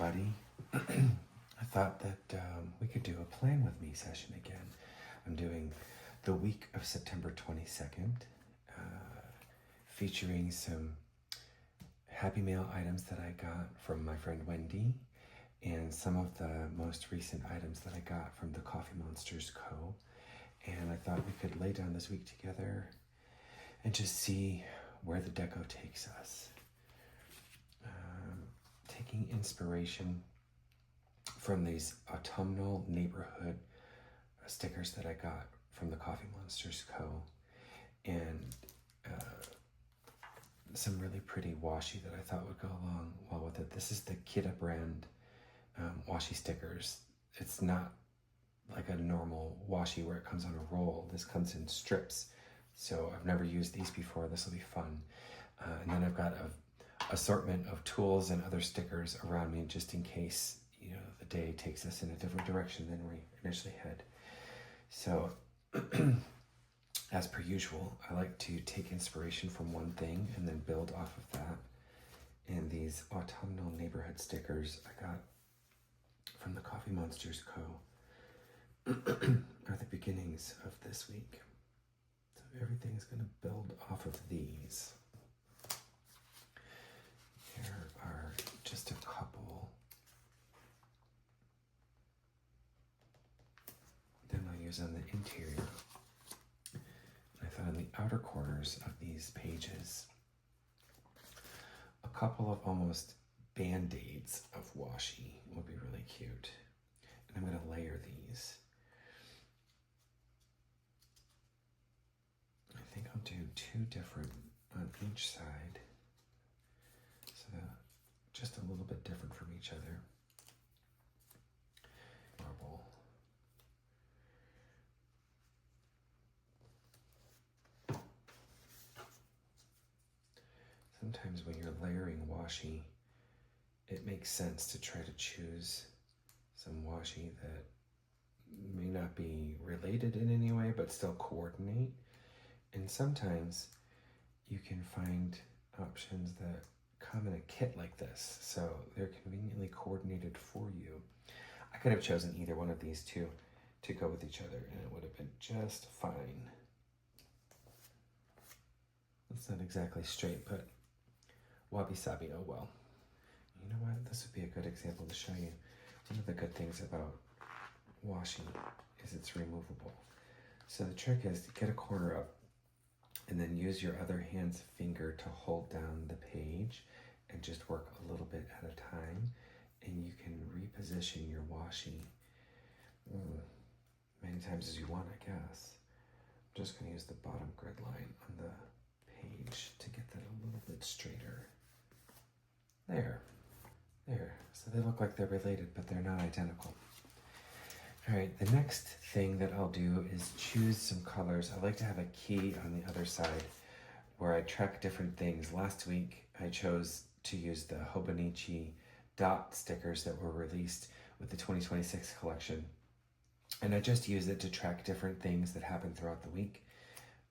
everybody. I thought that we could do a plan with me session again. I'm doing the week of September 22nd, featuring some Happy Mail items that I got from my friend Wendy and some of the most recent items that I got from the Coffee Monsters Co. And I thought we could lay down this week together and just see where the deco takes us. Taking inspiration from these autumnal neighborhood stickers that I got from the Coffee Monsters Co. And some really pretty washi that I thought would go along well with it. This is the Kita brand washi stickers. It's not like a normal washi where it comes on a roll. This comes in strips. So I've never used these before. This will be fun. And then I've got a assortment of tools and other stickers around me just in case, you know, the day takes us in a different direction than we initially had. So as per usual, I like to take inspiration from one thing and then build off of that. And these autumnal neighborhood stickers I got from the Coffee Monsters Co. are the beginnings of this week. So everything is going to build off of these. Here are just a couple. Then I'll use on the interior. I thought on the outer corners of these pages, a couple of almost band-aids of washi would be really cute. And I'm going to layer these. I think I'll do two different on each side. So just a little bit different from each other. Marble. Sometimes when you're layering washi, it makes sense to try to choose some washi that may not be related in any way, but still coordinate. And sometimes you can find options that come in a kit like this, so they're conveniently coordinated for you. I could have chosen either one of these two to go with each other, and it would have been just fine. It's not exactly straight, but wabi-sabi, oh well. You know what? This would be a good example to show you. One of the good things about washi is it's removable. So the trick is to get a corner up and then use your other hand's finger to hold down the page and just work a little bit at a time, and you can reposition your washi many times as you want, I guess. I'm just going to use the bottom grid line on the page to get that a little bit straighter. There. So they look like they're related, but they're not identical. All right, the next thing that I'll do is choose some colors. I like to have a key on the other side where I track different things. Last week, I chose to use the Hobonichi dot stickers that were released with the 2026 collection. And I just use it to track different things that happen throughout the week.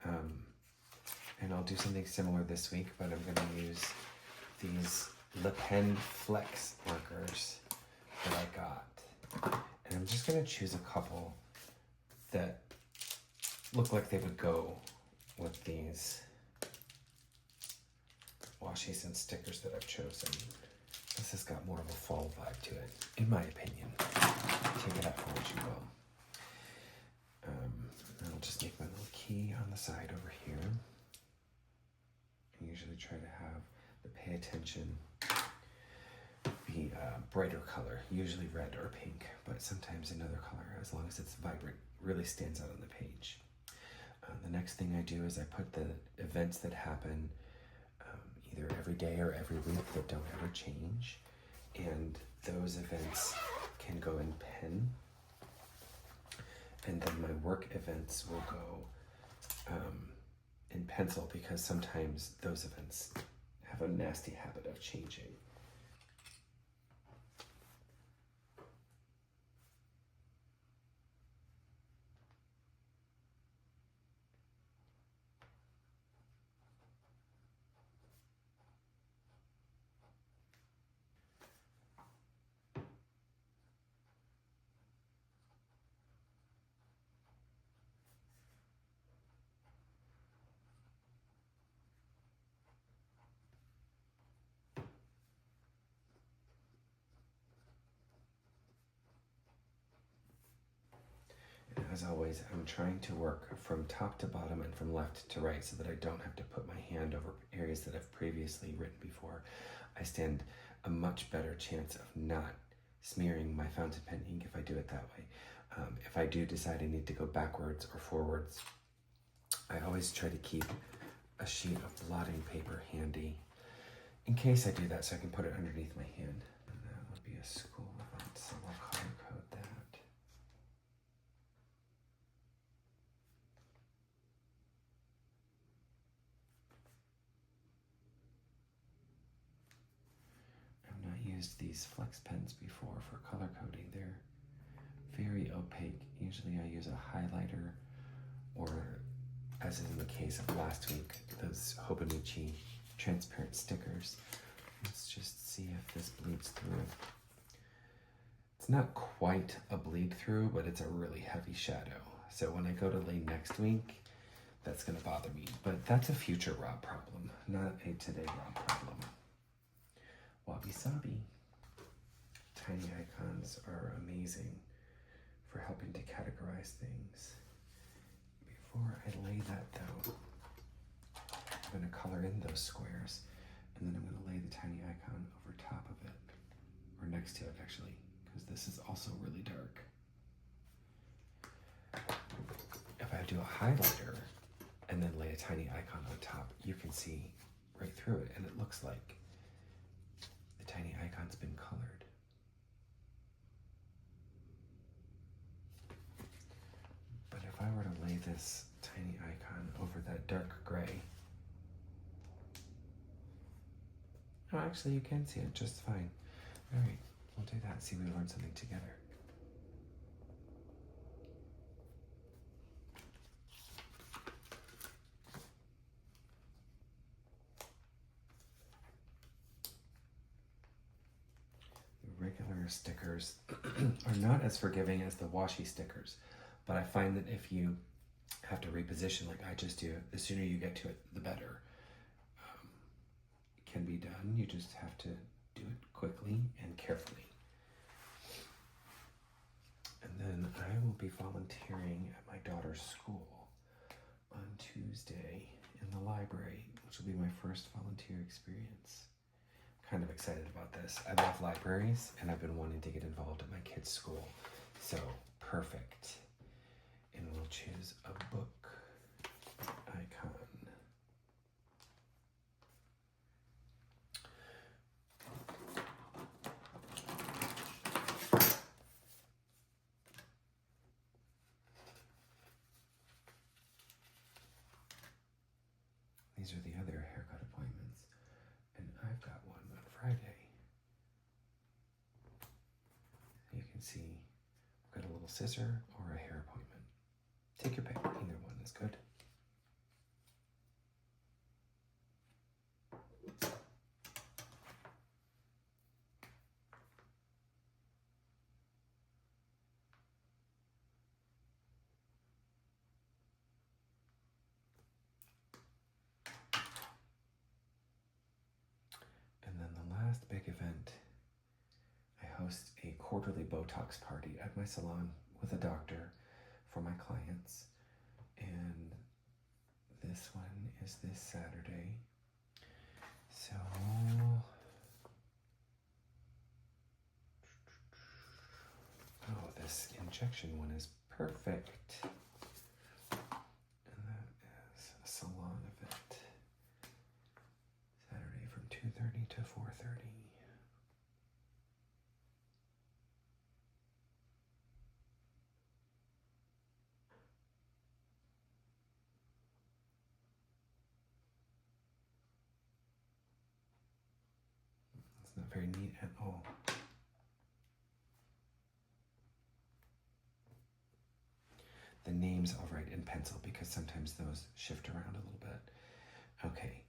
And I'll do something similar this week, but I'm gonna use these Le Pen Flex markers that I got. And I'm just gonna choose a couple that look like they would go with these washis and stickers that I've chosen. This has got more of a fall vibe to it, in my opinion. Take it out for what you will. I'll just make my little key on the side over here. I usually try to have the pay attention be a brighter color, usually red or pink, but sometimes another color, as long as it's vibrant, really stands out on the page. The next thing I do is I put the events that happen either every day or every week that don't ever change, and those events can go in pen, and then my work events will go in pencil, because sometimes those events have a nasty habit of changing. And as always, I'm trying to work from top to bottom and from left to right so that I don't have to put my hand over areas that I've previously written before. I stand a much better chance of not smearing my fountain pen ink if I do it that way. If I do decide I need to go backwards or forwards, I always try to keep a sheet of blotting paper handy in case I do that, so I can put it underneath my hand. And that would be a school event, so we'll color code that. I've not used these flex pens before for color coding. They're very opaque. Usually I use a highlighter, or as in the case of last week, those Hobonichi transparent stickers. Let's just see if this bleeds through. It's not quite a bleed through, but it's a really heavy shadow. So when I go to lay next week, that's gonna bother me. But that's a future Rob problem, not a today Rob problem. Wabi sabi. Tiny icons are amazing for helping to categorize things. Before I lay that though, I'm going to color in those squares, and then I'm going to lay the tiny icon over top of it, or next to it actually, because this is also really dark. If I do a highlighter and then lay a tiny icon on top, you can see right through it, and it looks like the tiny icon's been colored. But if I were to lay this tiny icon over that dark gray, oh, actually you can see it just fine. All right, we'll do that, see if we learn something together. The regular stickers are not as forgiving as the washi stickers, but I find that if you have to reposition like I just do, the sooner you get to it, the better. It can be done, you just have to do it quickly and carefully. And then I will be volunteering at my daughter's school on Tuesday in the library, which will be my first volunteer experience. Kind of excited about this. I love libraries and I've been wanting to get involved at my kids' school, so perfect. And we'll choose a book icon. These are the other haircut appointments, and I've got one on Friday. You can see I've got a little scissor or a hair appointment. Take your pick, either one is good. And then the last big event, I host a quarterly Botox party at my salon with a doctor for my clients, and this one is this Saturday. So this injection one is perfect, and that is a salon event Saturday from 2:30 to 4:30. It's not very neat at all. The names I'll write in pencil because sometimes those shift around a little bit. Okay,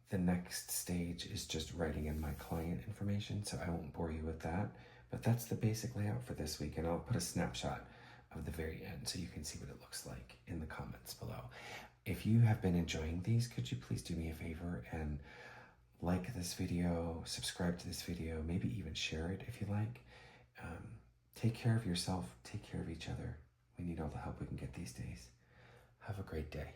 the next stage is just writing in my client information, so I won't bore you with that, but that's the basic layout for this week, and I'll put a snapshot of the very end so you can see what it looks like in the comments below. If you have been enjoying these, could you please do me a favor and like this video, subscribe to this video, maybe even share it if you like. Take care of yourself, take care of each other. We need all the help we can get these days. Have a great day.